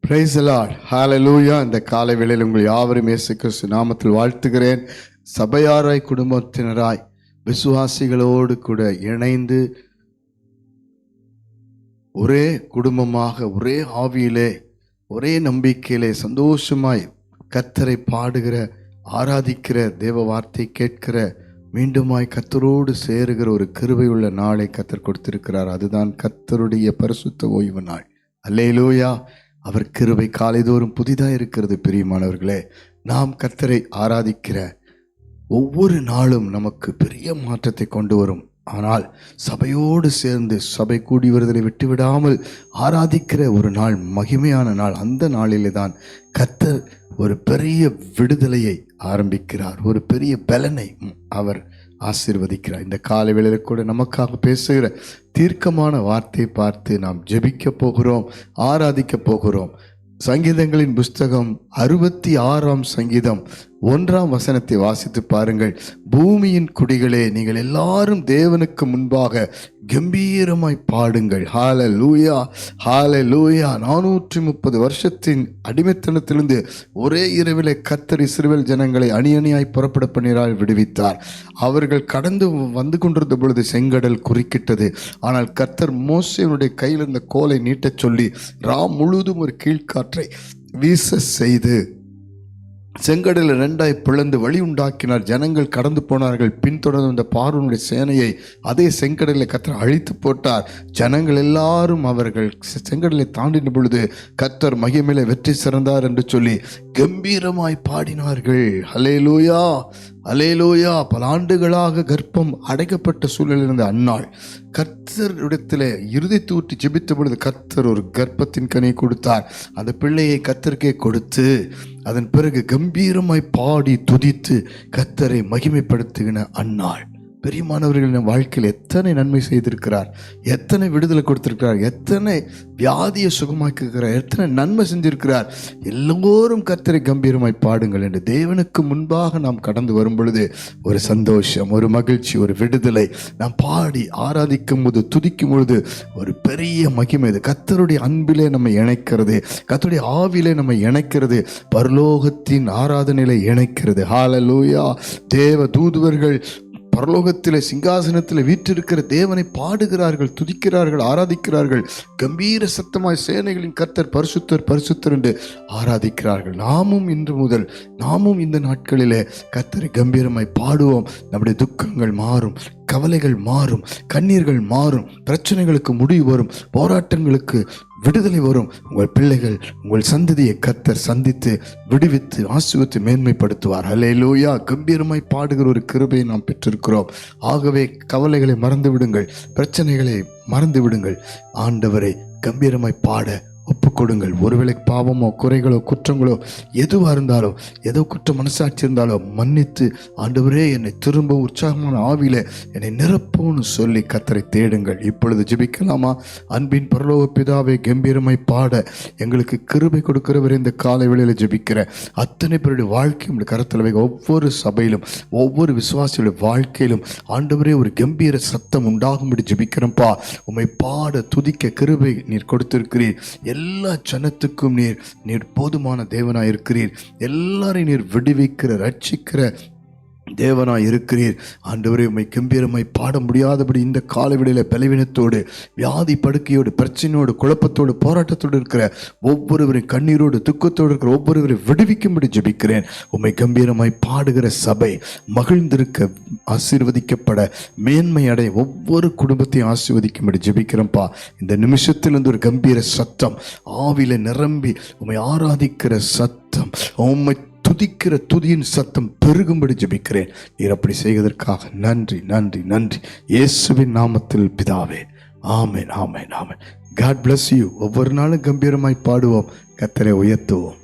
Praise the Lord, ஹalleluya. இந்த காலை வேளையில் உங்கள் யாவரையும் இயேசு கிறிஸ்து நாமத்தில் வாழ்த்துகிறேன். சபையாராய், குடும்பத்தினராய், விசுவாசிகளோடு கூட இணைந்து ஒரே குடும்பமாக, ஒரே ஆவியிலே, ஒரே நம்பிக்கையிலே சந்தோஷமாய் கர்த்தரை பாடுகிற, ஆராதிக்கிற, தேவ வார்த்தை கேட்கிற, மீண்டுமாய் கர்த்தரோடு சேருகிற ஒரு கிருபையுள்ள நாளை கர்த்தர் கொடுத்திருக்கிறார். அதுதான் கர்த்தருடைய பரிசுத்த ஓய்வு நாள். அல்லேலூயா. அவர் கிருபை காலைதோறும் புதிதாக இருக்கிறது. பிரியமானவர்களே, நாம் கர்த்தரை ஆராதிக்கிற ஒவ்வொரு நாளும் நமக்கு பெரிய மாற்றத்தை கொண்டு வரும். ஆனால் சபையோடு சேர்ந்து சபை கூடி வருதலை விட்டுவிடாமல் ஆராதிக்கிற ஒரு நாள் மகிமையான நாள். அந்த நாளிலே தான் கர்த்தர் ஒரு பெரிய விடுதலையை ஆரம்பிக்கிறார். ஒரு பெரிய பலனை அவர் ஆசீர்வதிக்கிறார். இந்த காலை வேளையில் கூட நமக்காக பேசுகிற தீர்க்கமான வார்த்தை பார்த்து நாம் ஜெபிக்க போகிறோம், ஆராதிக்க போகிறோம். சங்கீதங்களின் புஸ்தகம் 66ஆம் சங்கீதம் 1ஆம் வசனத்தை வாசித்து பாருங்கள். பூமியின் குடிகளே, நீங்கள் எல்லாரும் தேவனுக்கு முன்பாக கம்பீரமாய் பாடுங்கள். ஹalleluya, ஹalleluya. 430 வருஷத்தின் அடிமைத்தனத்திலிருந்து ஒரே இரவிலே கர்த்தர் இஸ்ரவேல் ஜனங்களை அணி அணியாய் புறப்பட பண்ணினார், விடுவித்தார். அவர்கள் கடந்து வந்து கொண்டிருந்த பொழுது செங்கடல் குறுக்கிட்டது. ஆனால் கர்த்தர் மோசேயுடைய கையில் இருந்த கோலை நீட்டச் சொல்லி முழுவதும் ஒரு கீழ்காற்றை வீச செய்து செங்கடலை 2ஆய் பிளந்து வழி உண்டாக்கினார். ஜனங்கள் கடந்து போனார்கள். பின்தொடர்ந்து வந்த பார்வோனுடைய சேனையை அதே செங்கடலை கர்த்தர் அழித்து போட்டார். ஜனங்கள் எல்லாரும் அவர்கள் செங்கடலை தாண்டின பொழுது கர்த்தர் மகிமையிலே வெற்றி சிறந்தார் என்று சொல்லி கம்பீரமாய் பாடினார்கள். அல்லேலூயா, அல்லேலூயா. பல ஆண்டுகளாக கர்ப்பம் அடைக்கப்பட்ட சூழலில் இருந்த அன்னாள் கர்த்தரிடத்தில் இருதயத்தை ஊற்றி ஜெபித்த பொழுது கர்த்தர் ஒரு கர்ப்பத்தின் கனியை கொடுத்தார். அந்த பிள்ளையை கர்த்தருக்கே கொடுத்து அதன் பிறகு கம்பீரமாய் பாடி துதித்து கர்த்தரை மகிமைப்படுத்துகிற அன்னாள். பெரியமானவர்களின் வாழ்க்கையில் எத்தனை நன்மை செய்திருக்கிறார், எத்தனை விடுதலை கொடுத்திருக்கிறார், எத்தனை வியாதியை சுகமாக்குகிறார், எத்தனை நன்மை செஞ்சிருக்கிறார். எல்லோரும் கர்த்தரை கம்பீரமாய் பாடுங்கள் என்று தேவனுக்கு முன்பாக நாம் கடந்து வரும் பொழுது ஒரு சந்தோஷம், ஒரு மகிழ்ச்சி, ஒரு விடுதலை. நாம் பாடி ஆராதிக்கும் போது, துதிக்கும் பொழுது ஒரு பெரிய மகிமை. இது கர்த்தருடைய அன்பிலே நம்மை இணைக்கிறது, கர்த்தருடைய ஆவிலே நம்மை இணைக்கிறது, பரலோகத்தின் ஆராதனையிலே இணைக்கிறது. ஹalleluya. தேவ தூதுவர்கள் பரலோகத்திலே சிங்காசனத்தில் வீற்றிருக்கிற தேவனை பாடுகிறார்கள், துதிக்கிறார்கள், ஆராதிக்கிறார்கள். கம்பீர சத்தமாய் சேனைகளின் கர்த்தர் பரிசுத்தர் பரிசுத்தர் என்று ஆராதிக்கிறார்கள். நாமும் இன்று முதல், நாமும் இந்த நாட்களிலே கர்த்தரை கம்பீரமாய் பாடுவோம். நம்முடைய துக்கங்கள் மாறும், கவலைகள் மாறும், கண்ணீர்கள் மாறும், பிரச்சனைகளுக்கு முடிவு வரும், போராட்டங்களுக்கு விடுதலை வரும். உங்கள் பிள்ளைகள், உங்கள் சந்ததியை கர்த்தர் சந்தித்து விடுவித்து ஆசீர்வதித்து மேன்மைப்படுத்துவார். அல்லேலூயா. கம்பீரமாய் பாடுகிற ஒரு கிருபையை நாம் பெற்றிருக்கிறோம். ஆகவே கவலைகளை மறந்து விடுங்கள், பிரச்சனைகளை மறந்து விடுங்கள். ஆண்டவரை கம்பீரமாய் பாட ஒப்பு கொடுங்கள். ஒருவேளை பாவமோ, குறைகளோ, குற்றங்களோ எதுவாக இருந்தாலும், ஏதோ குற்ற மனசாட்சி இருந்தாலோ மன்னித்து, ஆண்டவரே என்னை திரும்ப உற்சாகமான ஆவியில என்னை நிரப்போன்னு சொல்லி கர்த்தரை தேடுங்கள். இப்பொழுது ஜெபிக்கலாமா? அன்பின் பரலோக பிதாவை, கம்பீரமாய் பாட எங்களுக்கு கிருபை கொடுக்கிறவர் இந்த காலை வேளையில் ஜெபிக்கிற அத்தனை பேருடைய வாழ்க்கையும் கருத்தில் வைக்க, ஒவ்வொரு சபையிலும், ஒவ்வொரு விசுவாசியுடைய வாழ்க்கையிலும் ஆண்டவரே ஒரு கம்பீர சத்தம் உண்டாகும்படி ஜெபிக்கிறப்பா. உம்மை பாட துதிக்க கிருபை நீர் கொடுத்திருக்கிறீர். எல்லா ஜனத்துக்கும் நீர் போதுமான தேவனாய் இருக்கிறீர். எல்லாரையும் நீர் விடுவிக்கிற, ரட்சிக்கிற தேவனாய் இருக்கிறீர். ஆண்டவரே, உம்மை கம்பீரமாய் பாட முடியாதபடி இந்த காலவெளியில பலவீனத்தோடு, வியாதி படுக்கையோடு, பிரச்சனையோடு, குழப்பத்தோடு, போராட்டத்தோடு இருக்கிற ஒவ்வொருவரையும், கண்ணீரோடு, துக்கத்தோடு இருக்கிற ஒவ்வொருவரையும் விடுவிக்கும்படி ஜெபிக்கிறேன். உம்மை கம்பீரமாய் பாடுகிற சபை மகிழ்ந்திருக்க, ஆசீர்வதிக்கப்பட, மேன்மை அடைய ஒவ்வொரு குடும்பத்தையும் ஆசீர்வதிக்கும்படி ஜெபிக்கிறேன்ப்பா. இந்த நிமிஷத்திலிருந்து ஒரு கம்பீர சத்தம் ஆவில நிரம்பி உம்மை ஆராதிக்கிற சத்தம், உம்மை துதிக்கிற துதியின் சத்தம் பெருகும்படி ஜெபிக்கிறேன். நீர் அப்படி செய்வதற்காக நன்றி, நன்றி, நன்றி. இயேசுவின் நாமத்தில் பிதாவே. ஆமென், ஆமென், ஆமென். God bless you. ஒவ்வொரு நாளும் கம்பீரமாய் பாடுவோம், கர்த்தரை உயர்த்துவோம்.